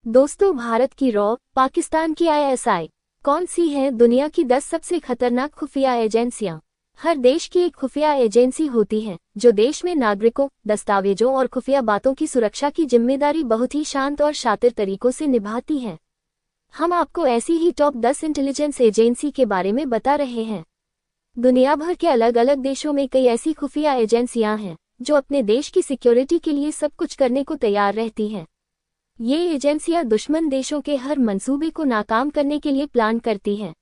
दोस्तों, भारत की रॉ, पाकिस्तान की आईएसआई, कौन सी हैं दुनिया की 10 सबसे खतरनाक खुफिया एजेंसियां? हर देश की एक खुफिया एजेंसी होती है जो देश में नागरिकों, दस्तावेजों और खुफिया बातों की सुरक्षा की जिम्मेदारी बहुत ही शांत और शातिर तरीकों से निभाती है। हम आपको ऐसी ही टॉप 10 इंटेलिजेंस एजेंसी के बारे में बता रहे हैं। दुनिया भर के अलग अलग देशों में कई ऐसी खुफिया एजेंसियां हैं जो अपने देश की सिक्योरिटी के लिए सब कुछ करने को तैयार रहती हैं। ये एजेंसियां दुश्मन देशों के हर मंसूबे को नाकाम करने के लिए प्लान करती हैं,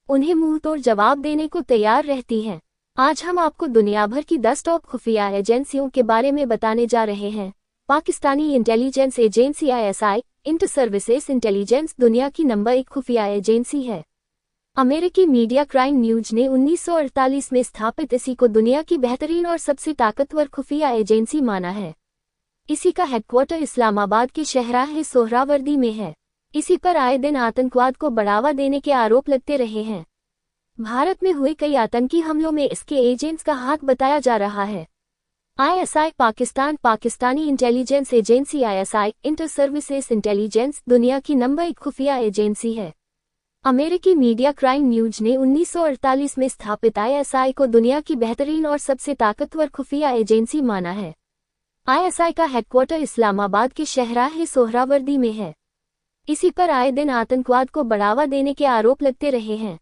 उन्हें मुंह तोड़ जवाब देने को तैयार रहती हैं। आज हम आपको दुनिया भर की 10 टॉप खुफिया एजेंसियों के बारे में बताने जा रहे हैं। Pakistani intelligence agency ISI, inter services intelligence, दुनिया की नंबर 1 खुफिया एजेंसी है। अमेरिकी मीडिया क्राइम न्यूज ने 1948 में स्थापित इसी को दुनिया की बेहतरीन और सबसे ताकतवर खुफिया एजेंसी माना है। इसी का हेडक्वार्टर इस्लामाबाद के शहराह सोहरावर्दी में है। इसी पर आए दिन आतंकवाद को बढ़ावा देने के आरोप लगते रहे हैं। भारत में हुए कई आतंकी हमलों में इसके एजेंट्स का हाथ बताया जा रहा है। ISI Pakistan, Pakistani intelligence agency ISI, inter services intelligence, दुनिया की नंबर 1 खुफिया एजेंसी है। अमेरिकी मीडिया क्राइम न्यूज ने 1948 में स्थापित आईएसआई को दुनिया की बेहतरीन और सबसे ताकतवर खुफिया एजेंसी माना है। आईएसआई का हेडक्वार्टर इस्लामाबाद के शहराह सोहरावर्दी में है। इसी पर आए दिन आतंकवाद को बढ़ावा देने के आरोप लगते रहे हैं।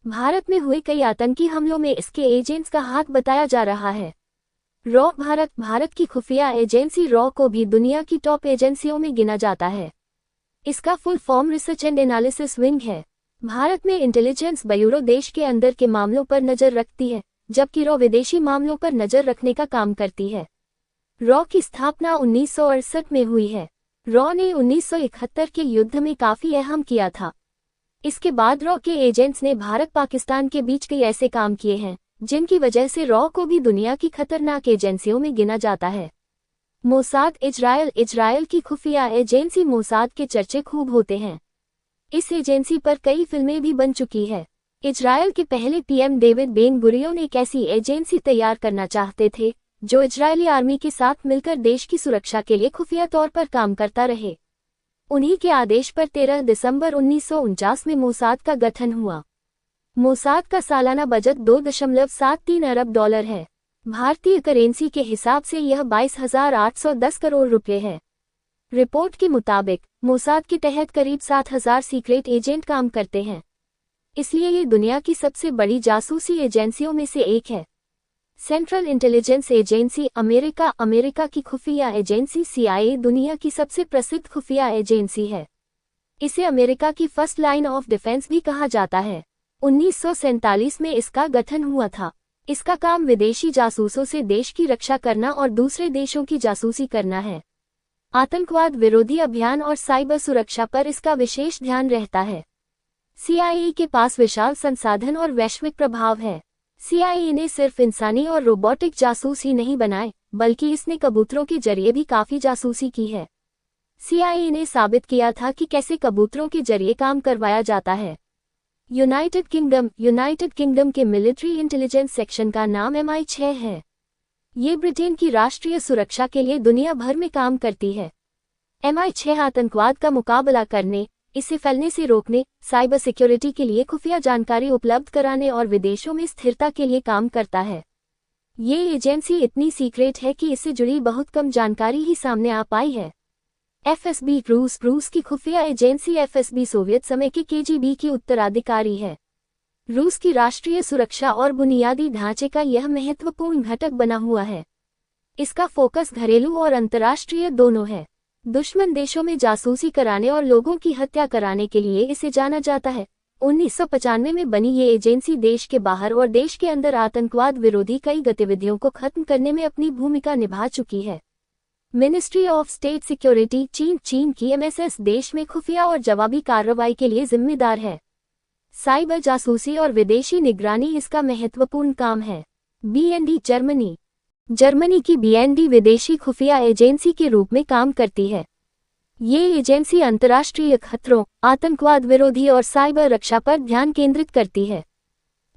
भारत में हुए कई आतंकी हमलों में इसके एजेंट्स का हाथ बताया जा रहा है। रॉ भारत की खुफिया एजेंसी रॉ को भी दुनिया की टॉप एजेंसियों में गिना जाता है। इसका full form research and analysis wing है। भारत में इंटेलिजेंस ब्यूरो देश के अंदर के मामलों पर नजर रखती है, जबकि रॉ विदेशी मामलों पर नजर रखने का काम करती है। रॉ की स्थापना 1968 में हुई है। रॉ ने 1971 के युद्ध में काफी अहम किया था। इसके बाद रॉ के एजेंट्स ने भारत पाकिस्तान के बीच कई ऐसे काम किए हैं जिनकी वजह से रॉ को भी दुनिया की खतरनाक एजेंसियों में गिना जाता है। मोसाद इजरायल की खुफिया एजेंसी मोसाद के चर्चे खूब होते हैं। इस एजेंसी पर कई फिल्में भी बन चुकी है। इजरायल के पहले पीएम डेविड बेन गुरियोन एक ऐसी एजेंसी तैयार करना चाहते थे जो इजरायली आर्मी के साथ मिलकर देश की सुरक्षा के लिए खुफिया तौर पर काम करता रहे। उन्हीं के आदेश पर 13 दिसंबर 1949 में मोसाद का गठन हुआ। मोसाद का सालाना बजट $2.73 अरब है। भारतीय करेंसी के हिसाब से यह 22,810 करोड़ रुपए है। रिपोर्ट के मुताबिक मोसाद के तहत करीब 7,000 सीक्रेट एजेंट काम करते हैं, इसलिए ये दुनिया की सबसे बड़ी जासूसी एजेंसियों में से एक है। सेंट्रल इंटेलिजेंस एजेंसी अमेरिका की खुफिया एजेंसी CIA दुनिया की सबसे प्रसिद्ध खुफिया एजेंसी है। इसे अमेरिका की फर्स्ट लाइन ऑफ डिफेंस भी कहा जाता है। 1947 में इसका गठन हुआ था। इसका काम विदेशी जासूसों से देश की रक्षा करना और दूसरे देशों की जासूसी करना है। आतंकवाद विरोधी अभियान और साइबर सुरक्षा पर इसका विशेष ध्यान रहता है। CIA के पास विशाल संसाधन और वैश्विक प्रभाव है। CIA ने सिर्फ इंसानी और रोबोटिक जासूस ही नहीं बनाए, बल्कि इसने कबूतरों के जरिए भी काफी जासूसी की है। CIA ने साबित किया था कि कैसे कबूतरों के जरिए काम करवाया जाता है। यूनाइटेड किंगडम के मिलिट्री इंटेलिजेंस सेक्शन का नाम MI6 है। ये ब्रिटेन की राष्ट्रीय सुरक्षा के लिए दुनिया भर में काम करती है। MI6 आतंकवाद का मुकाबला करने, इसे फैलने से रोकने, साइबर सिक्योरिटी के लिए खुफिया जानकारी उपलब्ध कराने और विदेशों में स्थिरता के लिए काम करता है। ये एजेंसी इतनी सीक्रेट है कि इससे जुड़ी बहुत कम जानकारी ही सामने आ पाई है। FSB रूस की खुफिया एजेंसी FSB सोवियत समय के KGB की उत्तराधिकारी है। रूस की राष्ट्रीय सुरक्षा और बुनियादी ढांचे का यह महत्वपूर्ण घटक बना हुआ है। इसका फोकस घरेलू और अंतर्राष्ट्रीय दोनों है। दुश्मन देशों में जासूसी कराने और लोगों की हत्या कराने के लिए इसे जाना जाता है। 1995 में बनी ये एजेंसी देश के बाहर और देश के अंदर आतंकवाद विरोधी कई गतिविधियों को खत्म करने में अपनी भूमिका निभा चुकी है। मिनिस्ट्री ऑफ स्टेट सिक्योरिटी चीन की MSS देश में खुफिया और जवाबी कार्रवाई के लिए जिम्मेदार है। साइबर जासूसी और विदेशी निगरानी इसका महत्वपूर्ण काम है। BND जर्मनी की BND विदेशी खुफिया एजेंसी के रूप में काम करती है। ये एजेंसी अंतर्राष्ट्रीय खतरों, आतंकवाद विरोधी और साइबर रक्षा पर ध्यान केंद्रित करती है।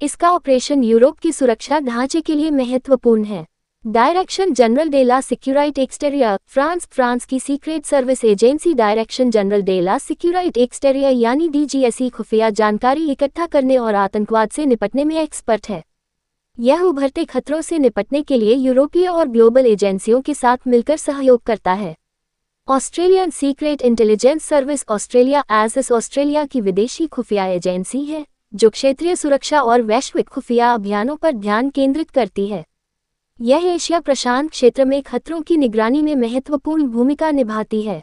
इसका ऑपरेशन यूरोप की सुरक्षा ढांचे के लिए महत्वपूर्ण है। डायरेक्शन जनरल डे ला सिक्योरिटी एक्सटेरियर फ्रांस की सीक्रेट सर्विस एजेंसी डायरेक्शन जनरल डे ला सिक्योरिटी एक्सटेरियर यानी डीजीएसई खुफिया जानकारी इकट्ठा करने और आतंकवाद से निपटने में एक्सपर्ट है। यह उभरते खतरों से निपटने के लिए यूरोपीय और ग्लोबल एजेंसियों के साथ मिलकर सहयोग करता है। Australian secret intelligence service Australia SS Australia की विदेशी खुफिया एजेंसी है जो क्षेत्रीय सुरक्षा और वैश्विक खुफिया अभियानों पर ध्यान केंद्रित करती है। यह एशिया प्रशांत क्षेत्र में खतरों की निगरानी में महत्वपूर्ण भूमिका निभाती है।